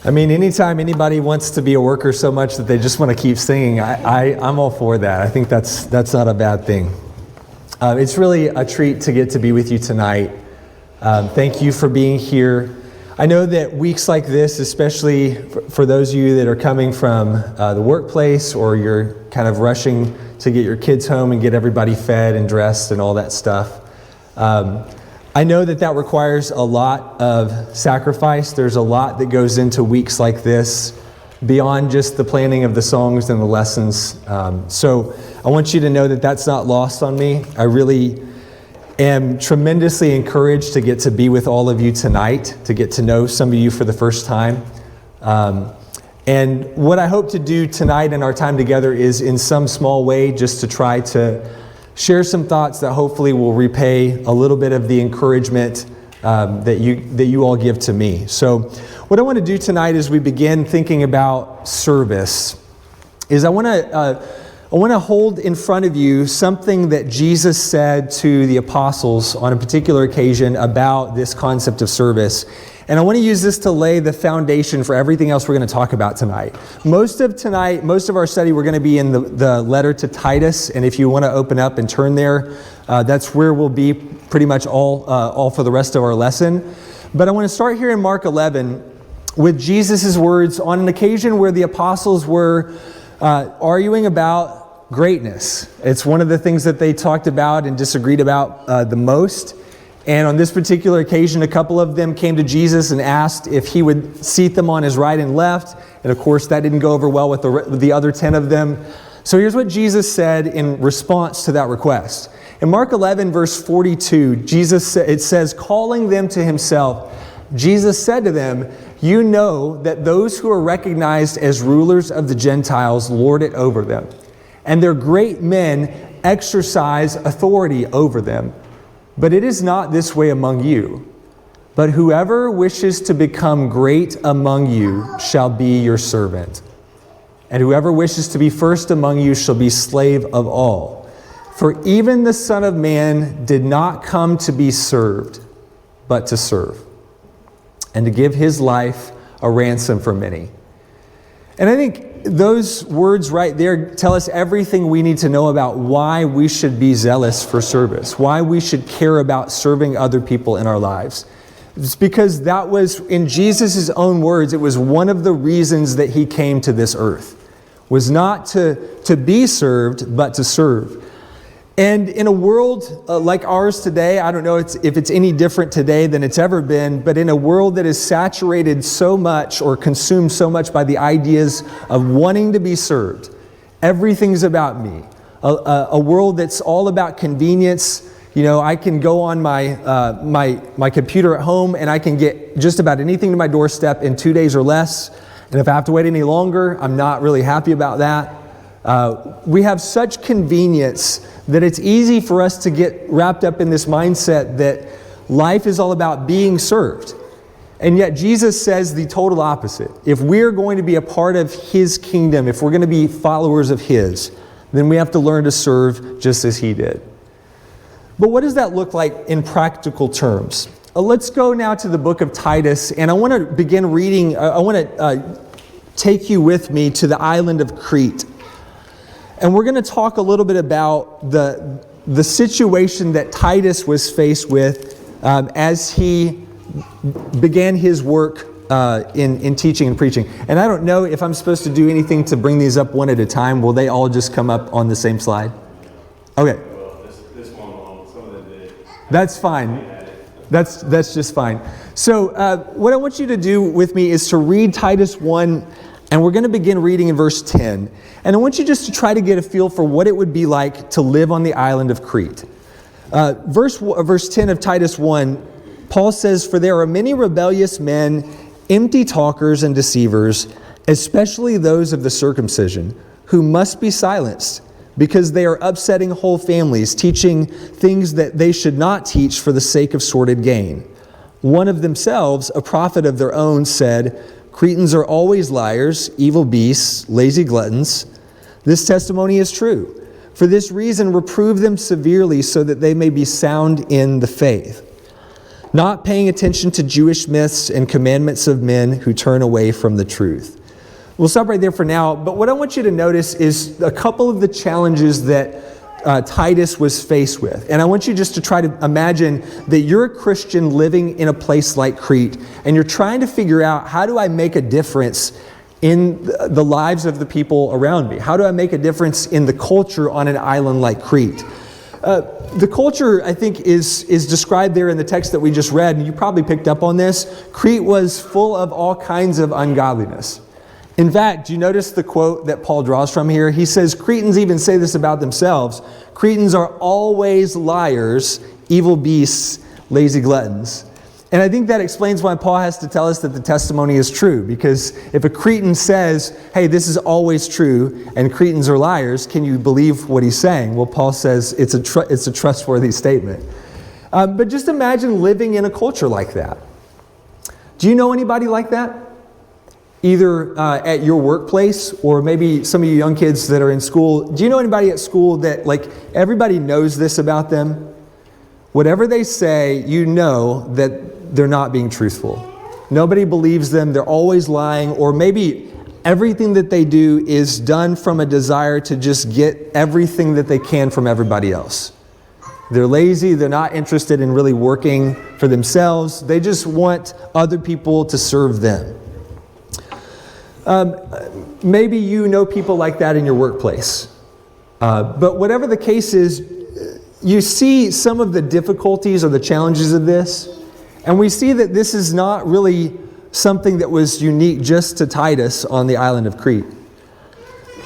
I mean, anytime anybody wants to be a worker so much that they just want to keep singing, I'm all for that. I think that's not a bad thing. It's really a treat to get to be with you tonight. Thank you for being here. I know that weeks like this, especially for those of you that are coming from the workplace, or you're kind of rushing to get your kids home and get everybody fed and dressed and all that stuff, I know that requires a lot of sacrifice. There's a lot that goes into weeks like this beyond just the planning of the songs and the lessons. So I want you to know that that's not lost on me. I really am tremendously encouraged to get to be with all of you tonight, to get to know some of you for the first time. And what I hope to do tonight in our time together is in some small way just to try to share some thoughts that hopefully will repay a little bit of the encouragement that you all give to me. So what I want to do tonight as we begin thinking about service is I want to hold in front of you something that Jesus said to the apostles on a particular occasion about this concept of service. And I want to use this to lay the foundation for everything else we're going to talk about tonight. Most of our study, we're going to be in the letter to Titus. And if you want to open up and turn there, that's where we'll be pretty much all for the rest of our lesson. But I want to start here in Mark 11 with Jesus' words on an occasion where the apostles were arguing about greatness. It's one of the things that they talked about and disagreed about the most. And on this particular occasion, a couple of them came to Jesus and asked if he would seat them on his right and left. And of course, that didn't go over well with the other 10 of them. So here's what Jesus said in response to that request. In Mark 11, verse 42, it says, calling them to himself, Jesus said to them, "You know that those who are recognized as rulers of the Gentiles lord it over them, and their great men exercise authority over them. But it is not this way among you. But whoever wishes to become great among you shall be your servant. And whoever wishes to be first among you shall be slave of all. For even the Son of Man did not come to be served, but to serve, and to give his life a ransom for many." And I think those words right there tell us everything we need to know about why we should be zealous for service, why we should care about serving other people in our lives. It's because that was, in Jesus' own words, it was one of the reasons that he came to this earth, was not to be served, but to serve. And in a world like ours today, I don't know if it's any different today than it's ever been, but in a world that is saturated so much or consumed so much by the ideas of wanting to be served, everything's about me. A world that's all about convenience. You know, I can go on my computer at home and I can get just about anything to my doorstep in 2 days or less. And if I have to wait any longer, I'm not really happy about that. We have such convenience that it's easy for us to get wrapped up in this mindset that life is all about being served. And yet Jesus says the total opposite. If we're going to be a part of his kingdom, if we're going to be followers of his, then we have to learn to serve just as he did. But what does that look like in practical terms? Let's go now to the book of Titus, and I want to begin reading. I want to take you with me to the island of Crete. And we're going to talk a little bit about the situation that Titus was faced with as he began his work in teaching and preaching. And I don't know if I'm supposed to do anything to bring these up one at a time. Will they all just come up on the same slide? Okay. Well, this one alone, some of them did. That's fine. That's just fine. So what I want you to do with me is to read Titus 1, and we're going to begin reading in verse 10. And I want you just to try to get a feel for what it would be like to live on the island of Crete. Verse 10 of Titus 1, Paul says, "For there are many rebellious men, empty talkers and deceivers, especially those of the circumcision, who must be silenced, because they are upsetting whole families, teaching things that they should not teach for the sake of sordid gain. One of themselves, a prophet of their own, said, 'Cretans are always liars, evil beasts, lazy gluttons.' This testimony is true. For this reason, reprove them severely so that they may be sound in the faith. not paying attention to Jewish myths and commandments of men who turn away from the truth. We'll stop right there for now, but what I want you to notice is a couple of the challenges that Titus was faced with. And I want you just to try to imagine that you're a Christian living in a place like Crete, and you're trying to figure out, how do I make a difference in the lives of the people around me? How do I make a difference in the culture on an island like Crete? The culture, I think, is described there in the text that we just read, and you probably picked up on this. Crete was full of all kinds of ungodliness. In fact, do you notice the quote that Paul draws from here? He says, Cretans even say this about themselves. Cretans are always liars, evil beasts, lazy gluttons. And I think that explains why Paul has to tell us that the testimony is true. Because if a Cretan says, hey, this is always true, and Cretans are liars, can you believe what he's saying? Well, Paul says it's a trustworthy statement. But just imagine living in a culture like that. Do you know anybody like that? Either at your workplace, or maybe some of you young kids that are in school. Do you know anybody at school that, like, everybody knows this about them? Whatever they say, you know that they're not being truthful. Nobody believes them. They're always lying, or maybe everything that they do is done from a desire to just get everything that they can from everybody else. They're lazy. They're not interested in really working for themselves. They just want other people to serve them. Maybe you know people like that in your workplace. But whatever the case is, you see some of the difficulties or the challenges of this. And we see that this is not really something that was unique just to Titus on the island of Crete.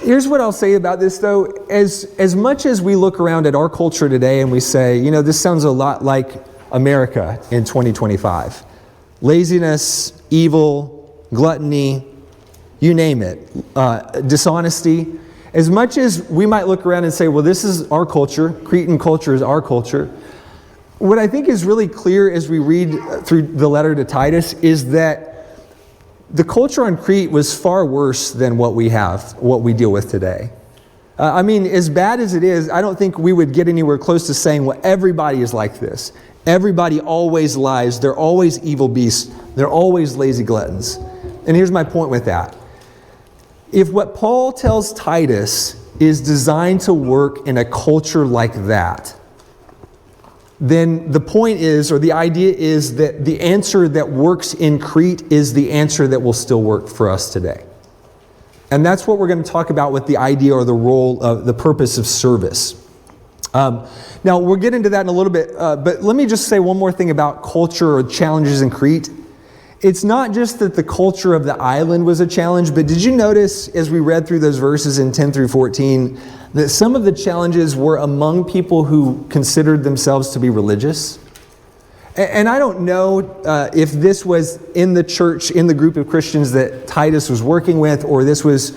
Here's what I'll say about this, though. As much as we look around at our culture today and we say, you know, this sounds a lot like America in 2025. Laziness, evil, gluttony, you name it, dishonesty. As much as we might look around and say, well, this is our culture, Cretan culture is our culture, what I think is really clear as we read through the letter to Titus is that the culture on Crete was far worse than what we deal with today. I mean, as bad as it is, I don't think we would get anywhere close to saying, well, everybody is like this. Everybody always lies. They're always evil beasts. They're always lazy gluttons. And here's my point with that. If what Paul tells Titus is designed to work in a culture like that, then the point is, or the idea is, that the answer that works in Crete is the answer that will still work for us today. And that's what we're going to talk about with the idea or the role of the purpose of service. Now, we'll get into that in a little bit, but let me just say one more thing about culture or challenges in Crete. It's not just that the culture of the island was a challenge, but did you notice as we read through those verses in 10 through 14 that some of the challenges were among people who considered themselves to be religious? And I don't know if this was in the church, in the group of Christians that Titus was working with, or this was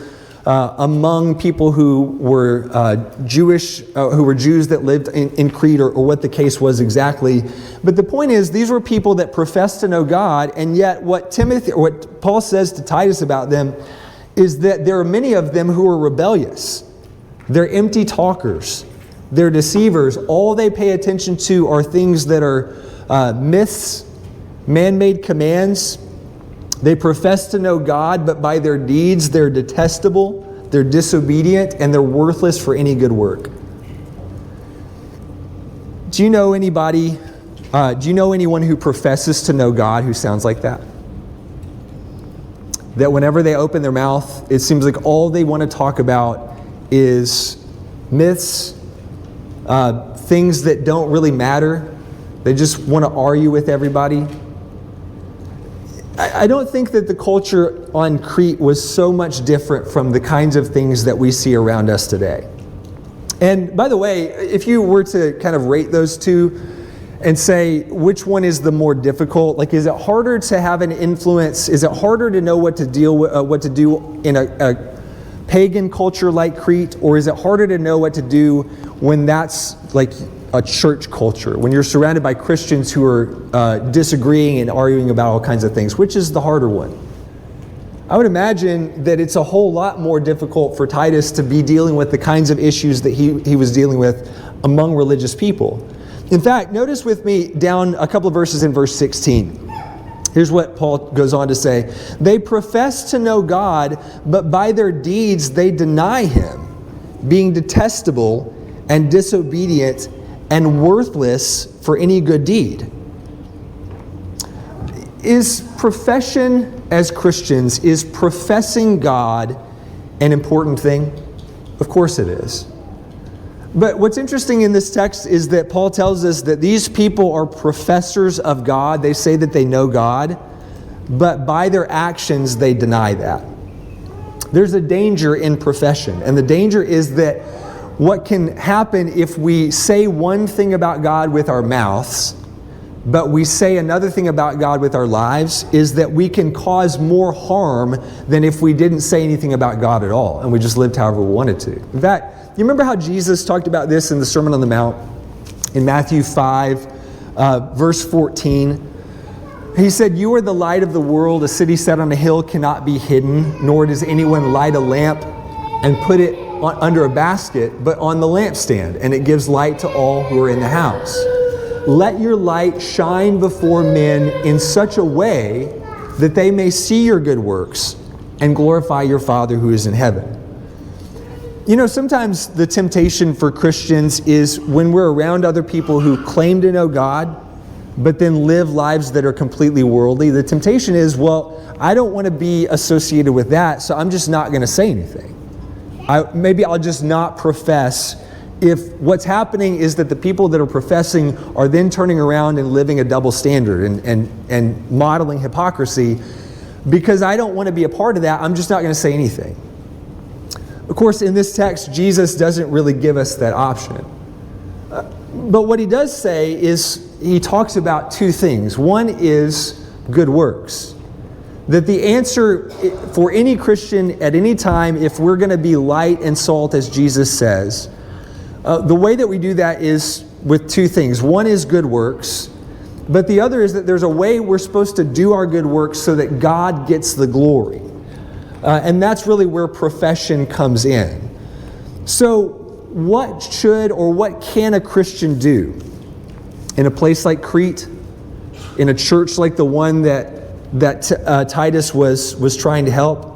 among people who were Jewish, who were Jews that lived in Crete, or what the case was exactly. But the point is, these were people that professed to know God, and yet what Paul says to Titus about them is that there are many of them who are rebellious. They're empty talkers. They're deceivers. All they pay attention to are things that are myths, man-made commands. They profess to know God, but by their deeds they're detestable, they're disobedient, and they're worthless for any good work. Do you know anybody, do you know anyone who professes to know God who sounds like that? That whenever they open their mouth, it seems like all they want to talk about is myths, things that don't really matter. They just want to argue with everybody. I don't think that the culture on Crete was so much different from the kinds of things that we see around us today. And by the way, if you were to kind of rate those two and say which one is the more difficult, like, is it harder to have an influence? Is it harder to know what to deal with, what to do in a pagan culture like Crete, or is it harder to know what to do when that's like a church culture, when you're surrounded by Christians who are disagreeing and arguing about all kinds of things? Which is the harder one? I would imagine that it's a whole lot more difficult for Titus to be dealing with the kinds of issues that he was dealing with among religious people. In fact, notice with me down a couple of verses in verse 16. Here's what Paul goes on to say. They profess to know God, but by their deeds they deny Him, being detestable and disobedient and worthless for any good deed. Is profession as Christians, is professing God an important thing? Of course it is. But what's interesting in this text is that Paul tells us that these people are professors of God. They say that they know God, but by their actions they deny that. There's a danger in profession, and the danger is that what can happen if we say one thing about God with our mouths, but we say another thing about God with our lives, is that we can cause more harm than if we didn't say anything about God at all, and we just lived however we wanted to. In fact, you remember how Jesus talked about this in the Sermon on the Mount in Matthew 5, verse 14? He said, "You are the light of the world. A city set on a hill cannot be hidden, nor does anyone light a lamp and put it under a basket, but on the lampstand, and it gives light to all who are in the house. Let your light shine before men in such a way that they may see your good works and glorify your Father who is in heaven." You know, sometimes the temptation for Christians is when we're around other people who claim to know God, but then live lives that are completely worldly. The temptation is, well, I don't want to be associated with that, so I'm just not going to say anything. Maybe I'll just not profess if what's happening is that the people that are professing are then turning around and living a double standard and modeling hypocrisy. Because I don't want to be a part of that, I'm just not going to say anything. Of course, in this text, Jesus doesn't really give us that option. But what he does say is he talks about two things. One is good works. That the answer for any Christian at any time, if we're going to be light and salt, as Jesus says, the way that we do that is with two things. One is good works, but the other is that there's a way we're supposed to do our good works so that God gets the glory. And that's really where profession comes in. So what should or what can a Christian do in a place like Crete, in a church like the one that Titus was trying to help?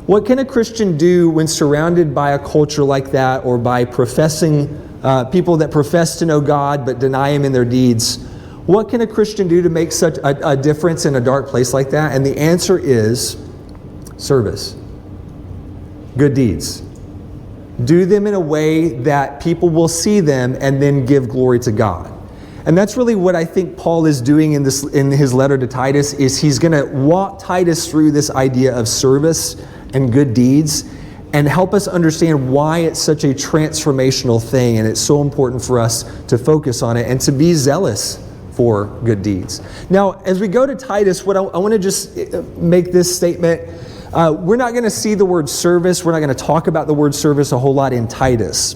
What can a Christian do when surrounded by a culture like that, or by professing people that profess to know God but deny Him in their deeds? What can a Christian do to make such a difference in a dark place like that? And the answer is service. Good deeds. Do them in a way that people will see them and then give glory to God. And that's really what I think Paul is doing in his letter to Titus, is he's going to walk Titus through this idea of service and good deeds and help us understand why it's such a transformational thing, and it's so important for us to focus on it and to be zealous for good deeds. Now, as we go to Titus, what I want to just make this statement. We're not going to see the word service. We're not going to talk about the word service a whole lot in Titus.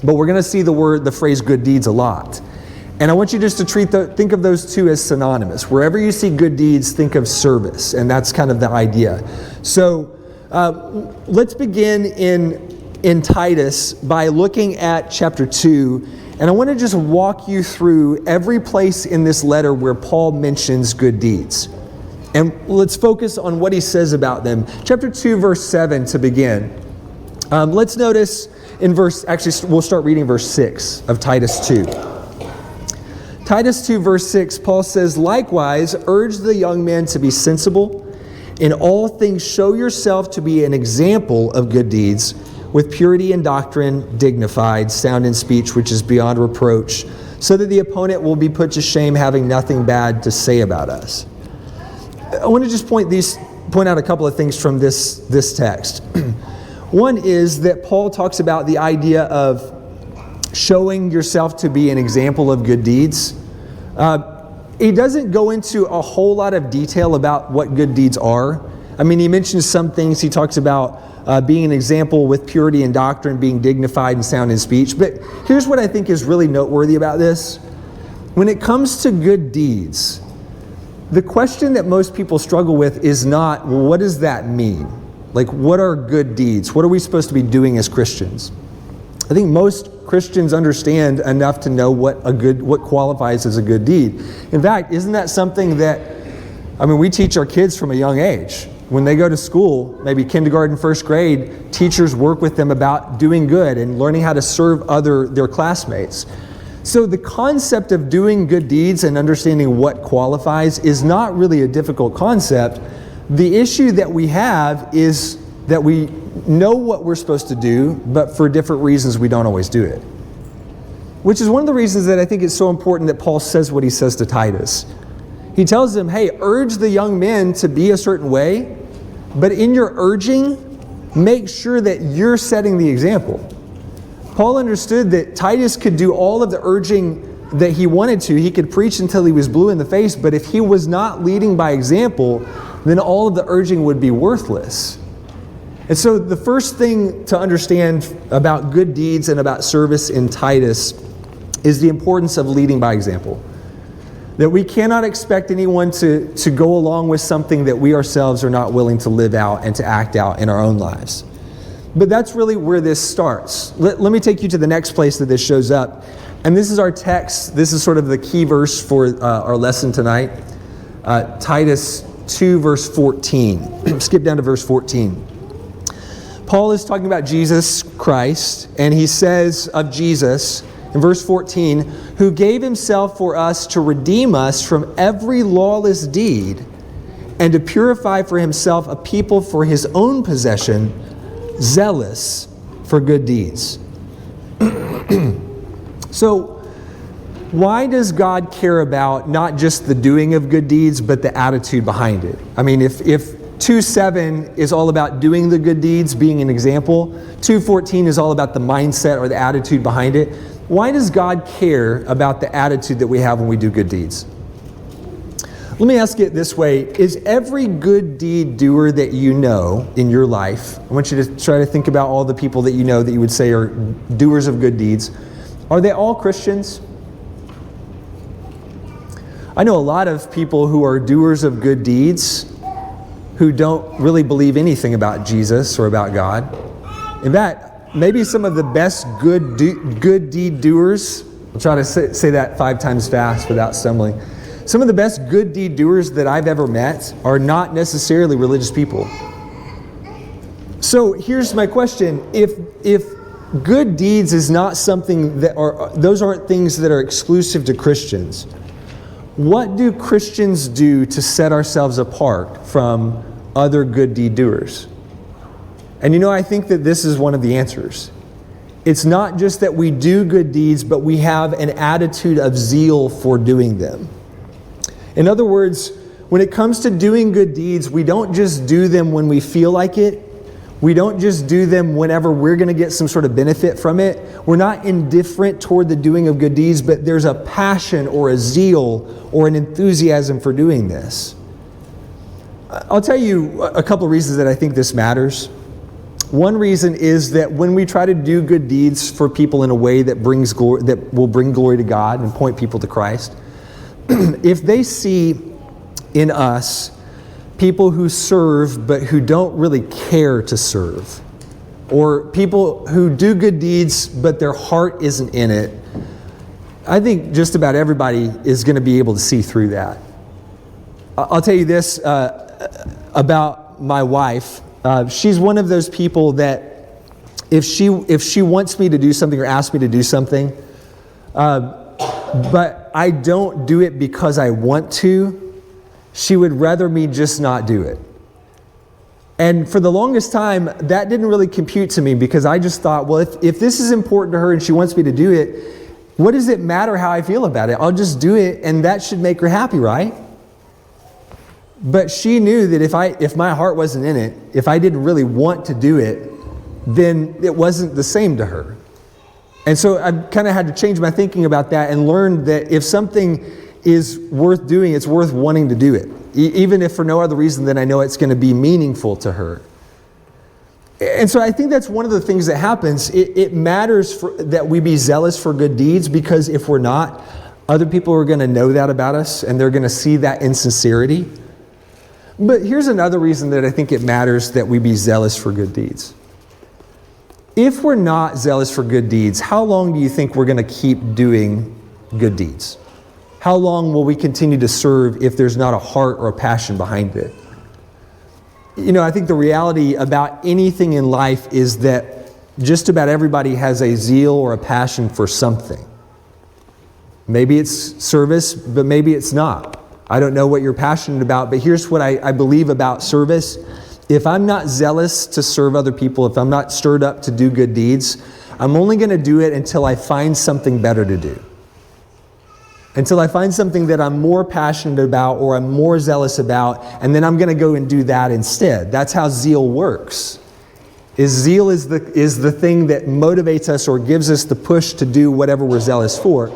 But we're going to see the phrase good deeds a lot. And I want you just to think of those two as synonymous. Wherever you see good deeds, think of service. And that's kind of the idea. So let's begin in Titus by looking at chapter 2. And I want to just walk you through every place in this letter where Paul mentions good deeds. And let's focus on what he says about them. Chapter 2, verse 7 to begin. Let's notice we'll start reading verse 6 of Titus 2. Titus 2, verse 6, Paul says, "Likewise, urge the young men to be sensible. In all things show yourself to be an example of good deeds, with purity in doctrine, dignified, sound in speech, which is beyond reproach, so that the opponent will be put to shame, having nothing bad to say about us." I want to just point out a couple of things from this text. One is that Paul talks about the idea of showing yourself to be an example of good deeds. He doesn't go into a whole lot of detail about what good deeds are. I mean, he mentions some things. He talks about being an example with purity in doctrine, being dignified and sound in speech. But here's what I think is really noteworthy about this. When it comes to good deeds, the question that most people struggle with is not, well, what does that mean? Like, what are good deeds? What are we supposed to be doing as Christians? I think most Christians understand enough to know what qualifies as a good deed. In fact, isn't that something that, we teach our kids from a young age. When they go to school, maybe kindergarten, first grade, teachers work with them about doing good and learning how to serve their classmates. So the concept of doing good deeds and understanding what qualifies is not really a difficult concept. The issue that we have is that we know what we're supposed to do, but for different reasons we don't always do it. Which is one of the reasons that I think it's so important that Paul says what he says to Titus. He tells him, hey, urge the young men to be a certain way, but in your urging, make sure that you're setting the example. Paul understood that Titus could do all of the urging that he wanted to. He could preach until he was blue in the face, but if he was not leading by example, then all of the urging would be worthless. And so the first thing to understand about good deeds and about service in Titus is the importance of leading by example. That we cannot expect anyone to go along with something that we ourselves are not willing to live out and to act out in our own lives. But that's really where this starts. Let me take you to the next place that this shows up. And this is our text. This is sort of the key verse for our lesson tonight. Titus 2, verse 14. Skip down to verse 14. Paul is talking about Jesus Christ, and he says of Jesus, in verse 14, who gave himself for us to redeem us from every lawless deed and to purify for himself a people for his own possession, zealous for good deeds. So, why does God care about not just the doing of good deeds, but the attitude behind it? If 2:7 is all about doing the good deeds, being an example, 2:14 is all about the mindset or the attitude behind it, why does God care about the attitude that we have when we do good deeds? Let me ask it this way. Is every good deed doer that you know in your life, I want you to try to think about all the people that you know that you would say are doers of good deeds, are they all Christians? I know a lot of people who are doers of good deeds who don't really believe anything about Jesus or about God. In fact, maybe some of the best good deed doers, I'll try to say that 5 times fast without stumbling. Some of the best good deed doers that I've ever met are not necessarily religious people. So here's my question. If good deeds is not something those aren't things that are exclusive to Christians, what do Christians do to set ourselves apart from other good deed doers? And I think that this is one of the answers. It's not just that we do good deeds, but we have an attitude of zeal for doing them. In other words, when it comes to doing good deeds, we don't just do them when we feel like it. We don't just do them whenever we're going to get some sort of benefit from it. We're not indifferent toward the doing of good deeds, but there's a passion or a zeal or an enthusiasm for doing this. I'll tell you a couple of reasons that I think this matters. One reason is that when we try to do good deeds for people in a way that will bring glory to God and point people to Christ, if they see in us people who serve but who don't really care to serve, or people who do good deeds but their heart isn't in it, I think just about everybody is going to be able to see through that. I'll tell you this about my wife. She's one of those people that if she wants me to do something or asks me to do something, but I don't do it because I want to, she would rather me just not do it. And for the longest time, that didn't really compute to me because I just thought, well, if this is important to her and she wants me to do it, what does it matter how I feel about it? I'll just do it and that should make her happy, right? But she knew that if my heart wasn't in it, if I didn't really want to do it, then it wasn't the same to her. And so I kind of had to change my thinking about that and learn that if something is worth doing, it's worth wanting to do it. Even if for no other reason than I know it's going to be meaningful to her. And so I think that's one of the things that happens. It matters that we be zealous for good deeds, because if we're not, other people are going to know that about us and they're going to see that insincerity. But here's another reason that I think it matters that we be zealous for good deeds. if we're not zealous for good deeds, how long do you think we're going to keep doing good deeds? How long will we continue to serve if there's not a heart or a passion behind it? I think the reality about anything in life is that just about everybody has a zeal or a passion for something. Maybe it's service, but maybe it's not. I don't know what you're passionate about, but here's what I believe about service. If I'm not zealous to serve other people, if I'm not stirred up to do good deeds, I'm only going to do it until I find something better to do. Until I find something that I'm more passionate about or I'm more zealous about, and then I'm going to go and do that instead. That's how zeal works. Zeal is the thing that motivates us or gives us the push to do whatever we're zealous for.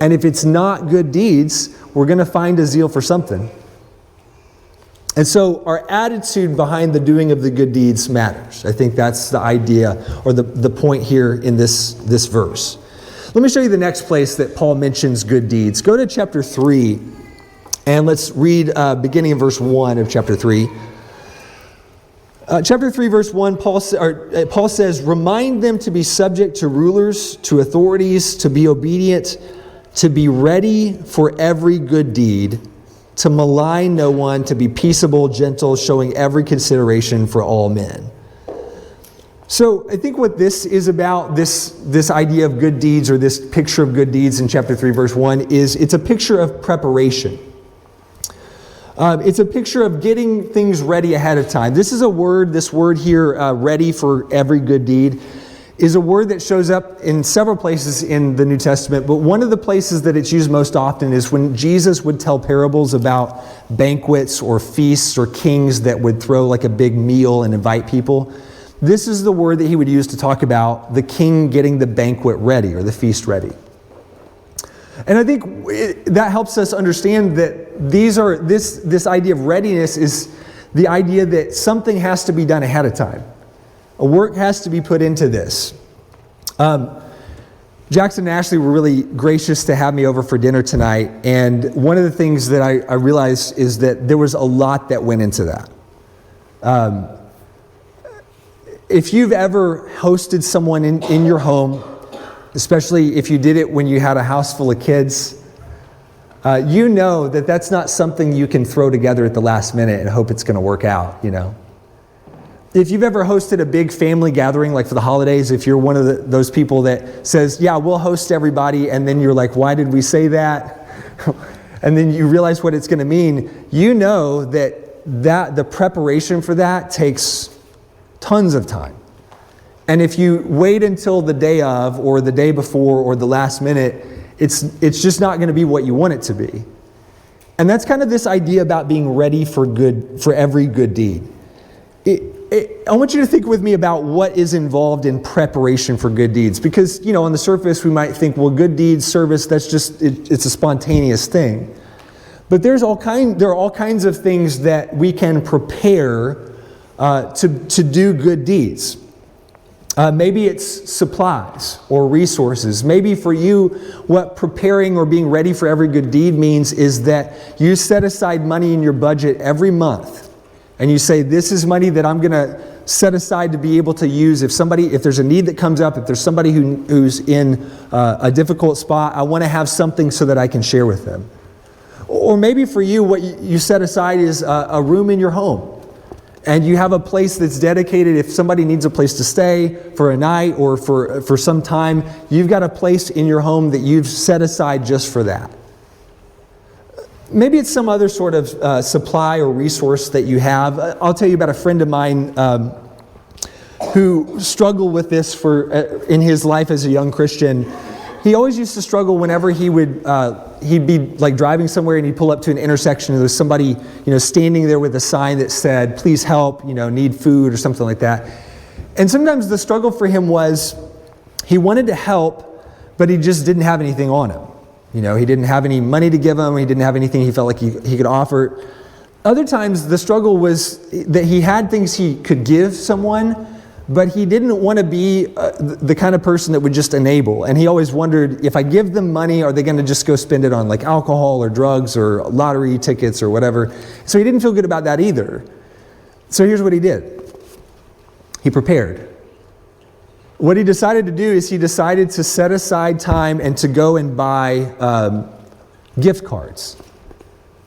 And if it's not good deeds, we're going to find a zeal for something. And so our attitude behind the doing of the good deeds matters. I think that's the idea or the point here in this verse. Let me show you the next place that Paul mentions good deeds. Go to chapter 3, and let's read beginning in verse 1 of chapter 3. Chapter 3, verse 1, Paul says, "Remind them to be subject to rulers, to authorities, to be obedient, to be ready for every good deed, to malign no one, to be peaceable, gentle, showing every consideration for all men." So I think what this is about, this idea of good deeds or this picture of good deeds in chapter 3, verse 1, is it's a picture of preparation. It's a picture of getting things ready ahead of time. This word here, ready for every good deed, is a word that shows up in several places in the New Testament, but one of the places that it's used most often is when Jesus would tell parables about banquets or feasts or kings that would throw like a big meal and invite people. This is the word that he would use to talk about the king getting the banquet ready or the feast ready. And I think that helps us understand that this idea of readiness is the idea that something has to be done ahead of time. A work has to be put into this. Jackson and Ashley were really gracious to have me over for dinner tonight, and one of the things that I realized is that there was a lot that went into that. If you've ever hosted someone in your home, especially if you did it when you had a house full of kids, you know that that's not something you can throw together at the last minute and hope it's going to work out, If you've ever hosted a big family gathering, like for the holidays, if you're one of those people that says, yeah, we'll host everybody, and then you're like, why did we say that? And then you realize what it's going to mean, you know that the preparation for that takes tons of time. And if you wait until the day of or the day before or the last minute, it's just not going to be what you want it to be. And that's kind of this idea about being ready for every good deed. I want you to think with me about what is involved in preparation for good deeds. Because, on the surface we might think, well, good deeds, service, that's just, it's a spontaneous thing. But there are all kinds of things that we can prepare to do good deeds. Maybe it's supplies or resources. Maybe for you, what preparing or being ready for every good deed means is that you set aside money in your budget every month. And you say, this is money that I'm going to set aside to be able to use if there's a need that comes up, if there's somebody who's in a difficult spot, I want to have something so that I can share with them. Or maybe for you, what you set aside is a room in your home. And you have a place that's dedicated. If somebody needs a place to stay for a night or for some time, you've got a place in your home that you've set aside just for that. Maybe it's some other sort of supply or resource that you have. I'll tell you about a friend of mine who struggled with this in his life as a young Christian. He always used to struggle whenever he'd be like driving somewhere and he'd pull up to an intersection and there's somebody, standing there with a sign that said, please help, need food or something like that. And sometimes the struggle for him was he wanted to help, but he just didn't have anything on him. He didn't have any money to give him. He didn't have anything he felt like he could offer. Other times the struggle was that he had things he could give someone, but he didn't want to be the kind of person that would just enable. And he always wondered, if I give them money, are they going to just go spend it on like alcohol or drugs or lottery tickets or whatever? So he didn't feel good about that either. So here's what he did. He prepared. what he decided to do is he decided to set aside time and to go and buy gift cards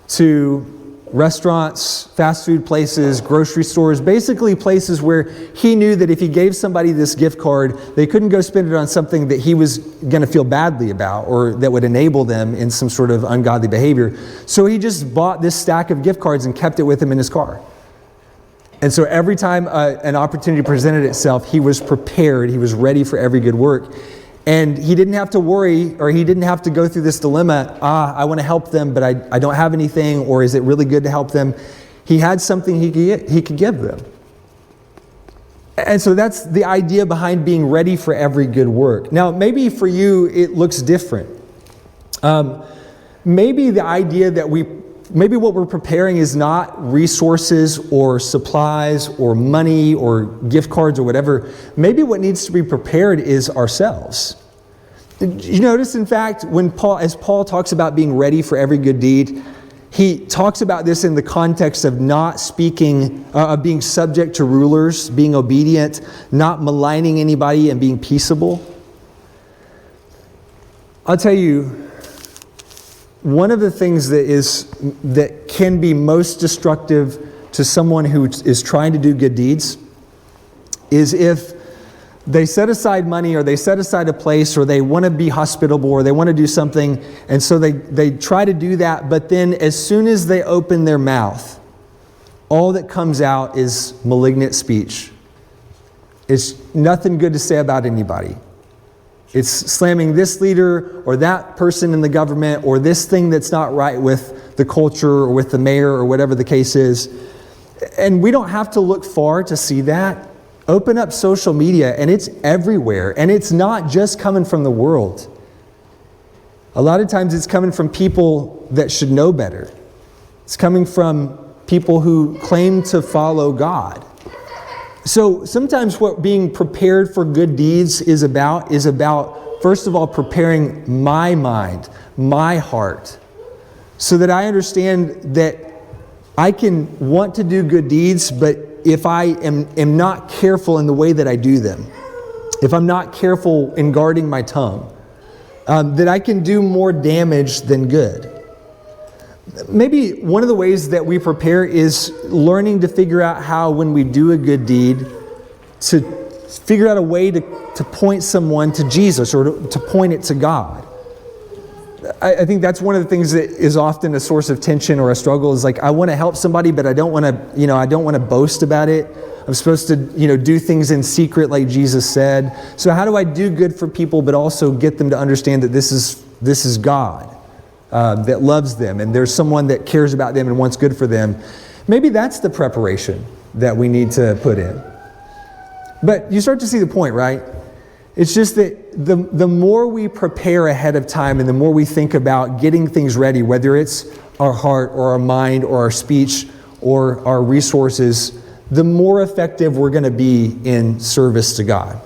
to restaurants, fast food places, grocery stores, basically places where he knew that if he gave somebody this gift card, they couldn't go spend it on something that he was going to feel badly about or that would enable them in some sort of ungodly behavior. So he just bought this stack of gift cards and kept it with him in his car. And so every time an opportunity presented itself, he was prepared, he was ready for every good work. And he didn't have to worry, or he didn't have to go through this dilemma, I want to help them, but I don't have anything, or is it really good to help them? He had something he could give them. And so that's the idea behind being ready for every good work. Now, maybe for you, it looks different. Maybe the idea that maybe what we're preparing is not resources or supplies or money or gift cards or whatever. Maybe what needs to be prepared is ourselves. You notice, in fact, as Paul talks about being ready for every good deed, he talks about this in the context of not speaking, of being subject to rulers, being obedient, not maligning anybody, and being peaceable. I'll tell you, one of the things that can be most destructive to someone who is trying to do good deeds is if they set aside money or they set aside a place or they want to be hospitable or they want to do something, and so they try to do that, but then as soon as they open their mouth, all that comes out is malignant speech. It's nothing good to say about anybody. It's slamming this leader or that person in the government or this thing that's not right with the culture or with the mayor or whatever the case is. And we don't have to look far to see that. Open up social media and it's everywhere. And it's not just coming from the world. A lot of times it's coming from people that should know better. It's coming from people who claim to follow God. So sometimes what being prepared for good deeds is about, first of all, preparing my mind, my heart, so that I understand that I can want to do good deeds, but if I am not careful in the way that I do them, if I'm not careful in guarding my tongue, that I can do more damage than good. Maybe one of the ways that we prepare is learning to figure out how, when we do a good deed, to figure out a way to point someone to Jesus or to point it to God. I think that's one of the things that is often a source of tension or a struggle, is like, I want to help somebody, but I don't want to boast about it. I'm supposed to, do things in secret like Jesus said. So how do I do good for people, but also get them to understand that this is God that loves them, and there's someone that cares about them and wants good for them? Maybe that's the preparation that we need to put in. But you start to see the point, right? It's just that the more we prepare ahead of time and the more we think about getting things ready, whether it's our heart or our mind or our speech or our resources, the more effective we're going to be in service to God.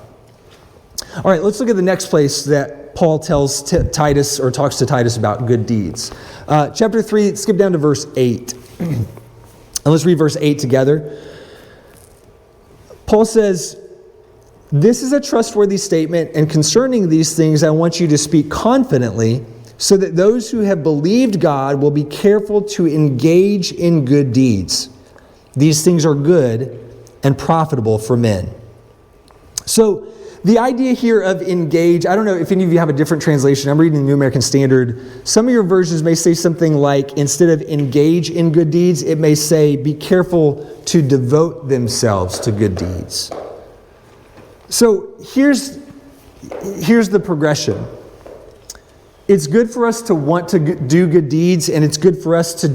All right, let's look at the next place that Paul tells Titus, or talks to Titus about good deeds. Chapter 3, skip down to verse 8. And let's read verse 8 together. Paul says, "This is a trustworthy statement, and concerning these things I want you to speak confidently, so that those who have believed God will be careful to engage in good deeds. These things are good and profitable for men." So the idea here of engage, I don't know if any of you have a different translation. I'm reading the New American Standard. Some of your versions may say something like, instead of engage in good deeds, it may say, be careful to devote themselves to good deeds. So here's the progression. It's good for us to want to do good deeds, and it's good for us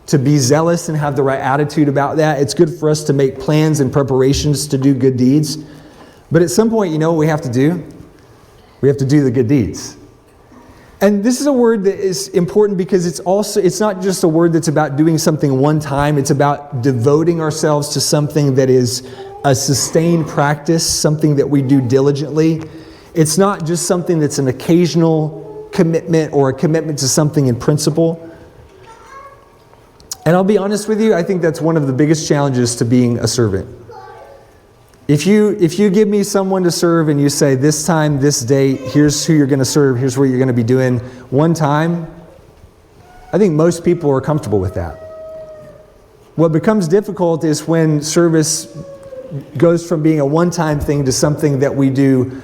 to be zealous and have the right attitude about that. It's good for us to make plans and preparations to do good deeds. But at some point, you know what we have to do? We have to do the good deeds. And this is a word that is important because it's not just a word that's about doing something one time. It's about devoting ourselves to something that is a sustained practice, something that we do diligently. It's not just something that's an occasional commitment or a commitment to something in principle. And I'll be honest with you, I think that's one of the biggest challenges to being a servant, If you give me someone to serve and you say, this time, this date, here's who you're going to serve, here's what you're going to be doing one time, I think most people are comfortable with that. What becomes difficult is when service goes from being a one-time thing to something that we do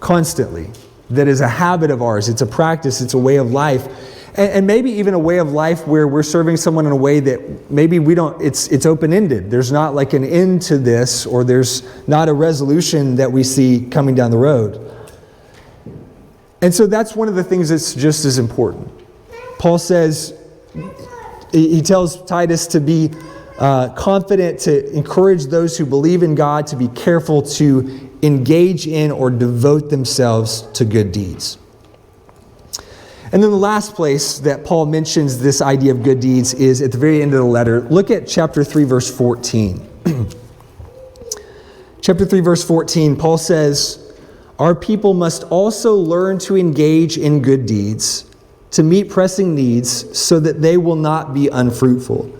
constantly, that is a habit of ours, it's a practice, it's a way of life. And maybe even a way of life where we're serving someone in a way that maybe we don't, it's open-ended. There's not like an end to this, or there's not a resolution that we see coming down the road. And so that's one of the things that's just as important. Paul says, he tells Titus to be confident, to encourage those who believe in God to be careful to engage in or devote themselves to good deeds. And then the last place that Paul mentions this idea of good deeds is at the very end of the letter. Look at chapter 3, verse 14. Chapter 3, verse 14, Paul says, our people must also learn to engage in good deeds, to meet pressing needs, so that they will not be unfruitful.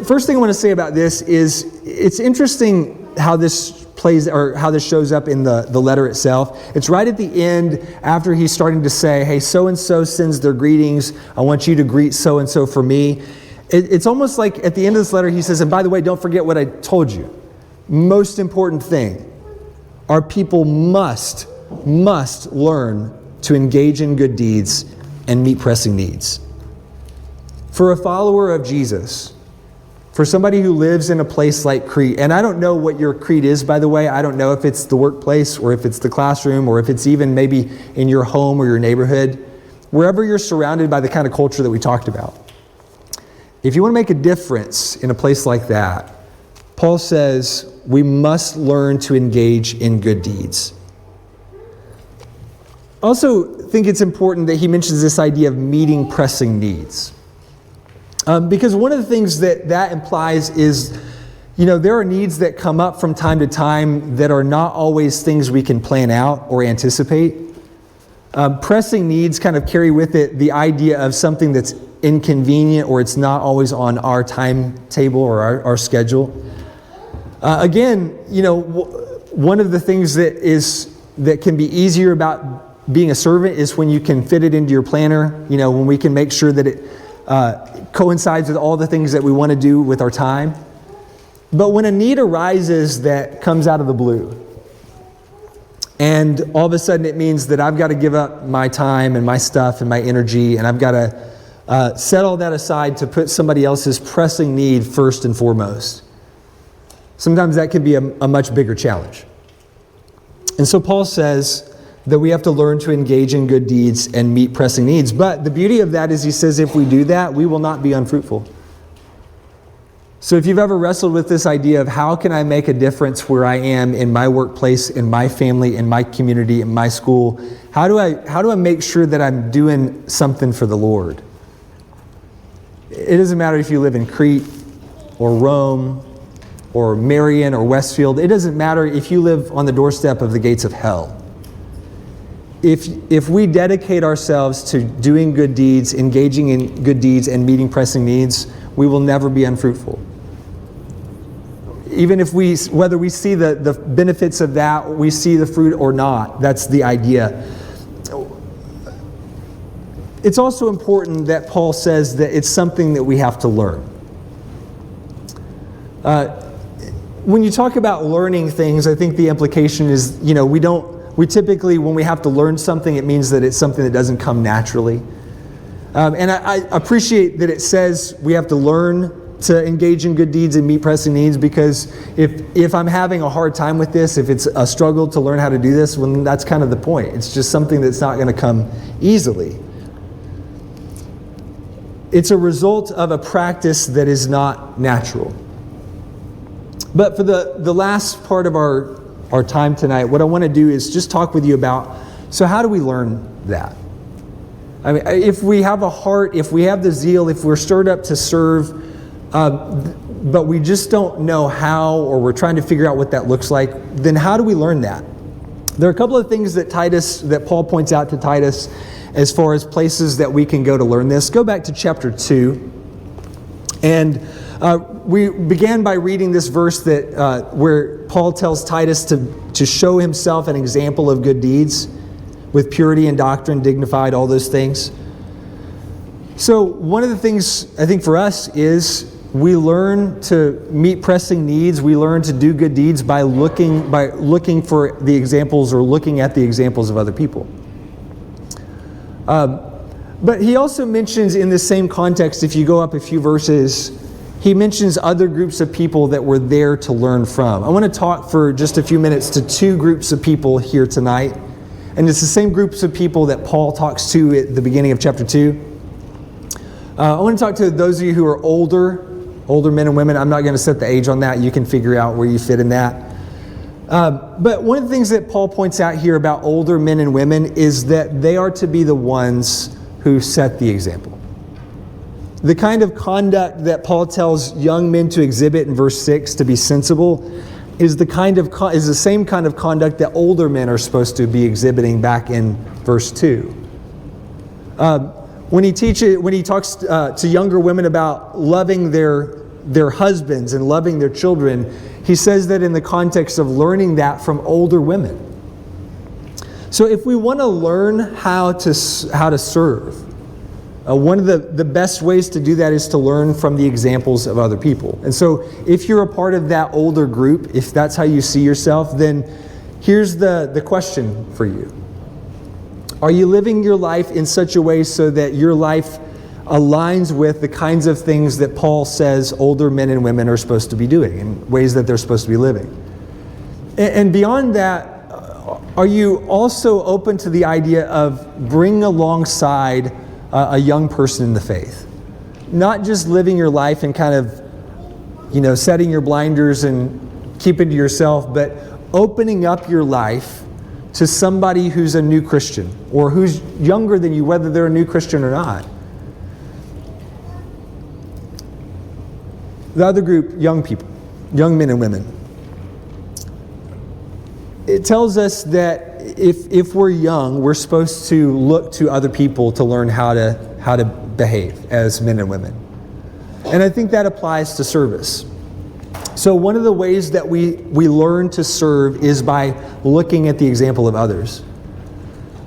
First thing I want to say about this is it's interesting how this plays, or how this shows up in the letter itself. It's right at the end after he's starting to say, hey, so-and-so sends their greetings. I want you to greet so-and-so for me. It's almost like at the end of this letter he says, and by the way, don't forget what I told you. Most important thing, our people must learn to engage in good deeds and meet pressing needs. For a follower of Jesus, for somebody who lives in a place like Crete, and I don't know what your Crete is, by the way. I don't know if it's the workplace or if it's the classroom or if it's even maybe in your home or your neighborhood. Wherever you're surrounded by the kind of culture that we talked about. If you want to make a difference in a place like that, Paul says we must learn to engage in good deeds. I also think it's important that he mentions this idea of meeting pressing needs. Because one of the things that implies is, there are needs that come up from time to time that are not always things we can plan out or anticipate. Pressing needs kind of carry with it the idea of something that's inconvenient or it's not always on our timetable or our schedule. Again, one of the things that can be easier about being a servant is when you can fit it into your planner, when we can make sure that it coincides with all the things that we want to do with our time. But when a need arises that comes out of the blue, and all of a sudden it means that I've got to give up my time and my stuff and my energy, and I've got to set all that aside to put somebody else's pressing need first and foremost. Sometimes that can be a much bigger challenge. And so Paul says that we have to learn to engage in good deeds and meet pressing needs. But the beauty of that is he says if we do that, we will not be unfruitful. So if you've ever wrestled with this idea of how can I make a difference where I am in my workplace, in my family, in my community, in my school, how do I make sure that I'm doing something for the Lord? It doesn't matter if you live in Crete or Rome or Marion or Westfield. It doesn't matter if you live on the doorstep of the gates of hell. If we dedicate ourselves to doing good deeds, engaging in good deeds, and meeting pressing needs, we will never be unfruitful. Even if whether we see the benefits of that, we see the fruit or not, that's the idea. It's also important that Paul says that it's something that we have to learn. When you talk about learning things, I think the implication is, we typically, when we have to learn something, it means that it's something that doesn't come naturally. And I appreciate that it says we have to learn to engage in good deeds and meet pressing needs, because if I'm having a hard time with this, if it's a struggle to learn how to do this, well, that's kind of the point. It's just something that's not going to come easily. It's a result of a practice that is not natural. But for the last part of our time tonight, what I want to do is just talk with you about, so how do we learn that? I mean, if we have a heart, if we have the zeal, if we're stirred up to serve, but we just don't know how, or we're trying to figure out what that looks like, then how do we learn that? There are a couple of things that Paul points out to Titus as far as places that we can go to learn this. Go back to chapter 2. And we began by reading this verse that where Paul tells Titus to show himself an example of good deeds with purity and doctrine, dignified, all those things. So one of the things I think for us is we learn to meet pressing needs. We learn to do good deeds by looking for the examples or looking at the examples of other people. But he also mentions in the same context, if you go up a few verses, he mentions other groups of people that were there to learn from. I want to talk for just a few minutes to two groups of people here tonight. And it's the same groups of people that Paul talks to at the beginning of chapter 2. I want to talk to those of you who are older men and women. I'm not going to set the age on that. You can figure out where you fit in that. But one of the things that Paul points out here about older men and women is that they are to be the ones who set the example. The kind of conduct that Paul tells young men to exhibit in verse 6 to be sensible is the same kind of conduct that older men are supposed to be exhibiting back in verse 2. When he talks to younger women about loving their husbands and loving their children, he says that in the context of learning that from older women. So if we want to learn how to serve, one of the best ways to do that is to learn from the examples of other people. And so if you're a part of that older group, if that's how you see yourself, then here's the question for you. Are you living your life in such a way so that your life aligns with the kinds of things that Paul says older men and women are supposed to be doing, in ways that they're supposed to be living? And beyond that, are you also open to the idea of bringing alongside a young person in the faith? Not just living your life and kind of, setting your blinders and keeping to yourself, but opening up your life to somebody who's a new Christian or who's younger than you, whether they're a new Christian or not. The other group, young people, young men and women. It tells us that if we're young, we're supposed to look to other people to learn how to behave as men and women. And I think that applies to service. So one of the ways that we learn to serve is by looking at the example of others.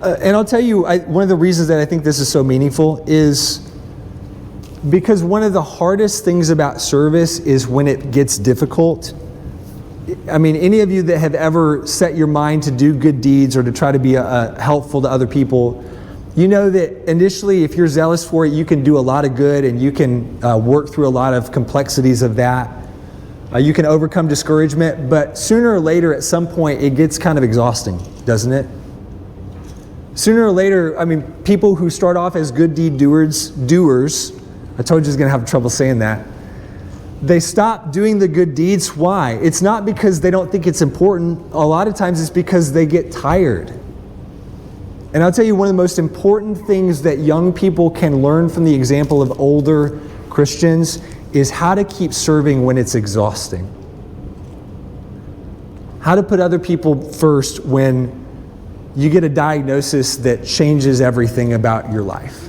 And I'll tell you, one of the reasons that I think this is so meaningful is because one of the hardest things about service is when it gets difficult. I mean, any of you that have ever set your mind to do good deeds or to try to be helpful to other people, you know that initially, if you're zealous for it, you can do a lot of good and you can work through a lot of complexities of that. You can overcome discouragement, but sooner or later, at some point, it gets kind of exhausting, doesn't it? Sooner or later, I mean, people who start off as good deed doers, I told you I was going to have trouble saying that, they stop doing the good deeds. Why? It's not because they don't think it's important. A lot of times it's because they get tired. And I'll tell you, one of the most important things that young people can learn from the example of older Christians is how to keep serving when it's exhausting. How to put other people first when you get a diagnosis that changes everything about your life.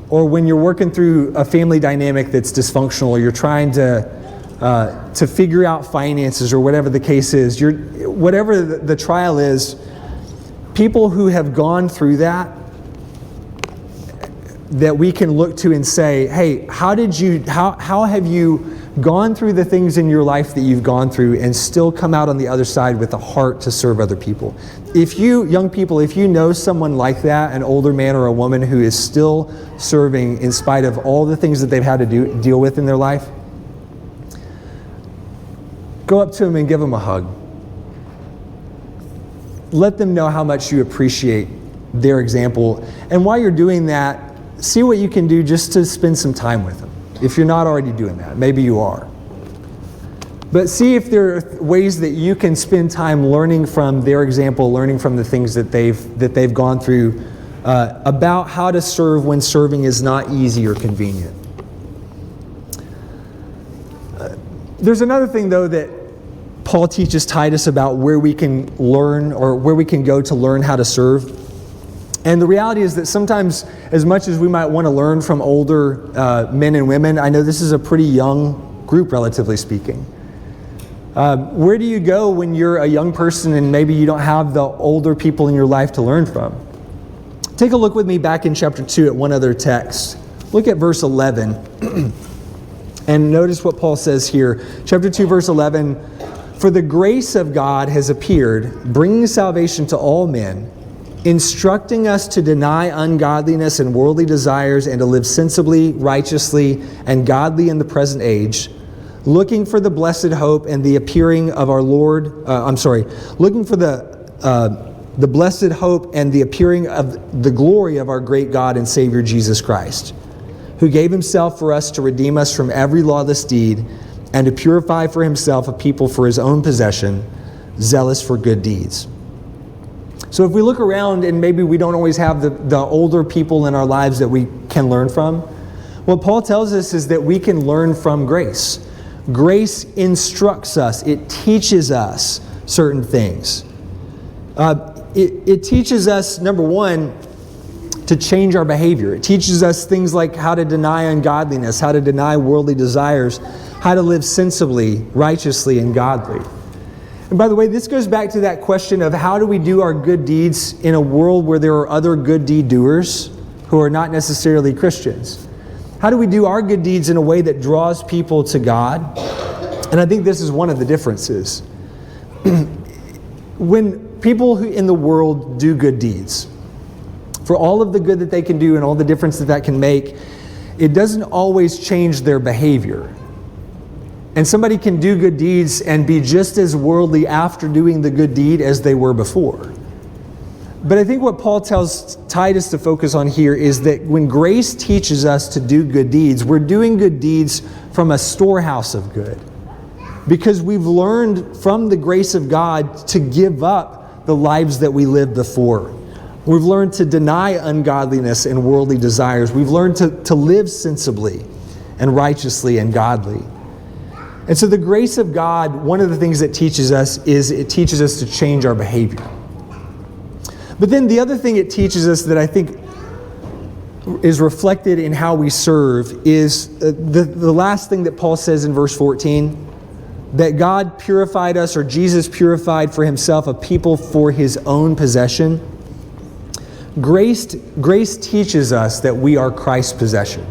Or when you're working through a family dynamic that's dysfunctional, or you're trying to figure out finances, or whatever the case is, whatever the trial is, people who have gone through that we can look to and say, hey, how have you gone through the things in your life that you've gone through and still come out on the other side with a heart to serve other people? If you, young people, if you know someone like that, an older man or a woman who is still serving in spite of all the things that they've had to deal with in their life, go up to them and give them a hug. Let them know how much you appreciate their example. And while you're doing that, see what you can do just to spend some time with them. If you're not already doing that, maybe you are. But see if there are ways that you can spend time learning from their example, learning from the things that they've gone through, about how to serve when serving is not easy or convenient. There's another thing, though, that Paul teaches Titus about where we can learn or where we can go to learn how to serve. And the reality is that sometimes, as much as we might want to learn from older men and women, I know this is a pretty young group, relatively speaking. Where do you go when you're a young person and maybe you don't have the older people in your life to learn from? Take a look with me back in chapter 2 at one other text. Look at verse 11. And notice what Paul says here. Chapter 2, verse 11. For the grace of God has appeared, bringing salvation to all men, instructing us to deny ungodliness and worldly desires and to live sensibly, righteously, and godly in the present age, looking for the blessed hope and the appearing of our Lord, looking for the blessed hope and the appearing of the glory of our great God and Savior Jesus Christ, who gave himself for us to redeem us from every lawless deed and to purify for himself a people for his own possession, zealous for good deeds. So if we look around and maybe we don't always have the older people in our lives that we can learn from, what Paul tells us is that we can learn from grace. Grace instructs us. It teaches us certain things. It teaches us, number one, to change our behavior. It teaches us things like how to deny ungodliness, how to deny worldly desires, how to live sensibly, righteously, and godly. And by the way, this goes back to that question of how do we do our good deeds in a world where there are other good deed doers who are not necessarily Christians? How do we do our good deeds in a way that draws people to God? And I think this is one of the differences. When people who in the world do good deeds, for all of the good that they can do and all the difference that that can make, it doesn't always change their behavior. And somebody can do good deeds and be just as worldly after doing the good deed as they were before. But I think what Paul tells Titus to focus on here is that when grace teaches us to do good deeds, we're doing good deeds from a storehouse of good. Because we've learned from the grace of God to give up the lives that we lived before. We've learned to deny ungodliness and worldly desires. We've learned to live sensibly and righteously and godly. And so the grace of God, one of the things that teaches us is it teaches us to change our behavior. But then the other thing it teaches us that I think is reflected in how we serve is the last thing that Paul says in verse 14, that God purified us, or Jesus purified for himself a people for his own possession. Grace teaches us that we are Christ's possession.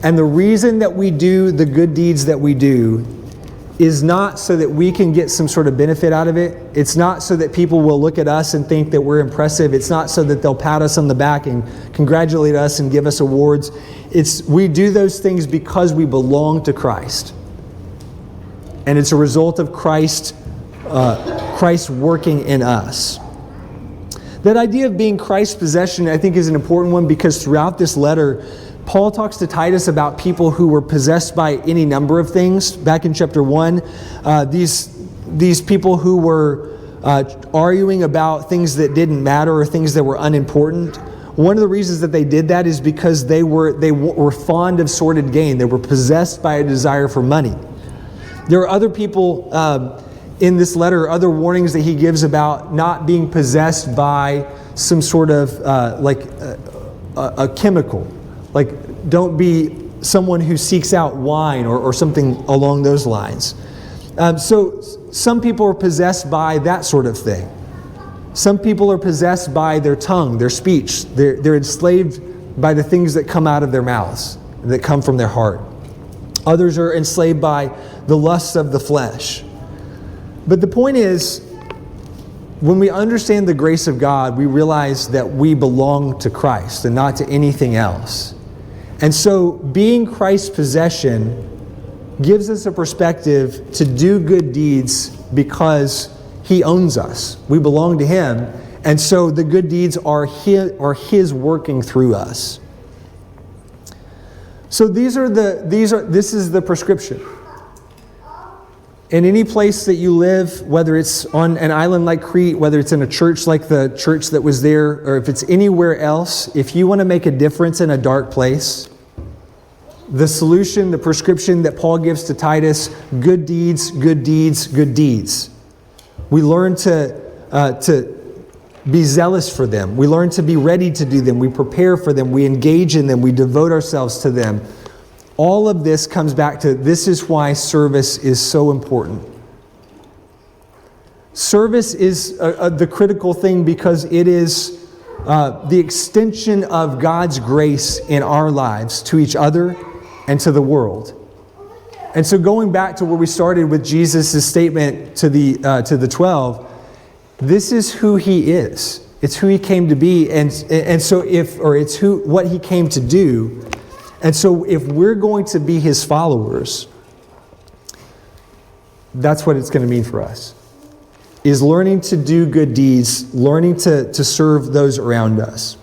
And the reason that we do the good deeds that we do is not so that we can get some sort of benefit out of it. It's not so that people will look at us and think that we're impressive. It's not so that they'll pat us on the back and congratulate us and give us awards. We do those things because we belong to Christ. And it's a result of Christ working in us. That idea of being Christ's possession, I think, is an important one because throughout this letter, Paul talks to Titus about people who were possessed by any number of things. Back in chapter 1, these people who were arguing about things that didn't matter or things that were unimportant. One of the reasons that they did that is because they were fond of sordid gain. They were possessed by a desire for money. There are other people in this letter, other warnings that he gives about not being possessed by some sort of a chemical. Like, don't be someone who seeks out wine or something along those lines. So some people are possessed by that sort of thing. Some people are possessed by their tongue, their speech. They're enslaved by the things that come out of their mouths, that come from their heart. Others are enslaved by the lusts of the flesh. But the point is, when we understand the grace of God, we realize that we belong to Christ and not to anything else. And so being Christ's possession gives us a perspective to do good deeds because he owns us. We belong to him. And so the good deeds are his working through us. So this is the prescription. In any place that you live, whether it's on an island like Crete, whether it's in a church like the church that was there, or if it's anywhere else, if you want to make a difference in a dark place, the solution, the prescription that Paul gives to Titus, good deeds, good deeds, good deeds. We learn to be zealous for them. We learn to be ready to do them. We prepare for them. We engage in them. We devote ourselves to them. All of this comes back to this is why service is so important. Service is the critical thing because it is the extension of God's grace in our lives to each other and to the world. And so going back to where we started with Jesus' statement to the 12, this is who he is. It's who he came to be, and so it's what he came to do. And so if we're going to be his followers, that's what it's going to mean for us. Is learning to do good deeds, learning to serve those around us.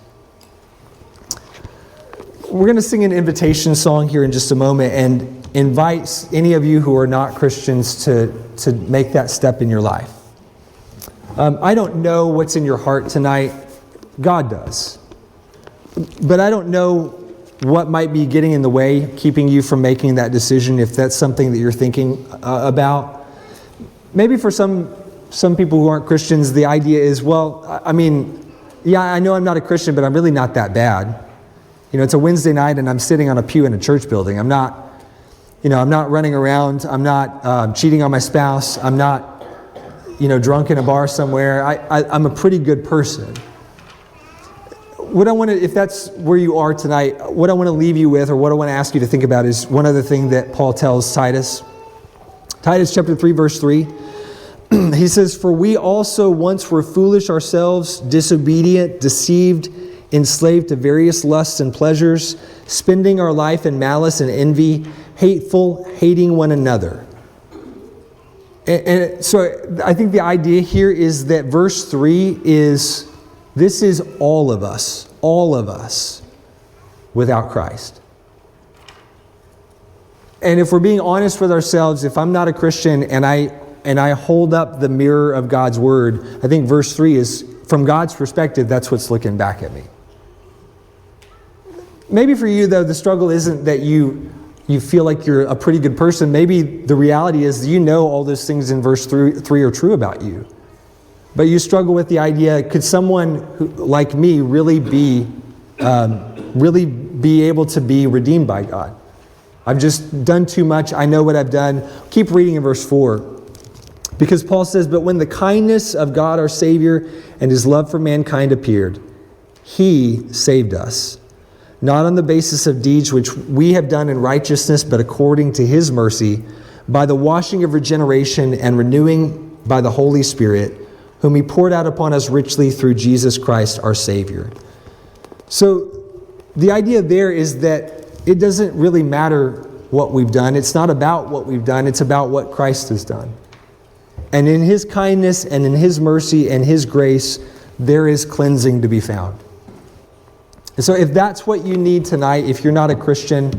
We're going to sing an invitation song here in just a moment and invite any of you who are not Christians to make that step in your life. I don't know what's in your heart tonight. God does. But I don't know what might be getting in the way, keeping you from making that decision, if that's something that you're thinking about. Maybe for some people who aren't Christians, the idea is, well, I mean, yeah, I know I'm not a Christian, but I'm really not that bad. You know, it's a Wednesday night and I'm sitting on a pew in a church building. I'm not running around. I'm not cheating on my spouse. I'm not, drunk in a bar somewhere. I'm a pretty good person. What I want to, if that's where you are tonight, what I want to leave you with, or what I want to ask you to think about, is one other thing that Paul tells Titus. Titus chapter 3, verse 3. He says, "For we also once were foolish ourselves, disobedient, deceived, enslaved to various lusts and pleasures, spending our life in malice and envy, hateful, hating one another." And so I think the idea here is that verse 3 is, this is all of us without Christ. And if we're being honest with ourselves, if I'm not a Christian and I hold up the mirror of God's word, I think verse 3 is, from God's perspective, that's what's looking back at me. Maybe for you, though, the struggle isn't that you feel like you're a pretty good person. Maybe the reality is all those things in verse 3 are true about you. But you struggle with the idea, could someone like me really be able to be redeemed by God? I've just done too much. I know what I've done. Keep reading in verse 4. Because Paul says, "But when the kindness of God our Savior and his love for mankind appeared, he saved us, not on the basis of deeds which we have done in righteousness, but according to his mercy, by the washing of regeneration and renewing by the Holy Spirit, whom he poured out upon us richly through Jesus Christ our Savior." So the idea there is that it doesn't really matter what we've done. It's not about what we've done. It's about what Christ has done. And in his kindness and in his mercy and his grace, there is cleansing to be found. And so if that's what you need tonight, if you're not a Christian,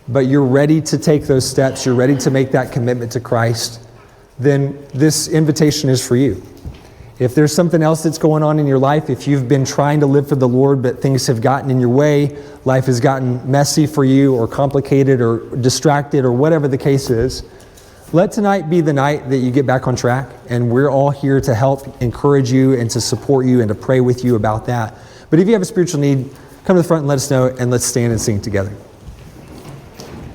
but you're ready to take those steps, you're ready to make that commitment to Christ, then this invitation is for you. If there's something else that's going on in your life, if you've been trying to live for the Lord, but things have gotten in your way, life has gotten messy for you or complicated or distracted or whatever the case is, let tonight be the night that you get back on track, and we're all here to help encourage you and to support you and to pray with you about that. But if you have a spiritual need, come to the front and let us know, and let's stand and sing together.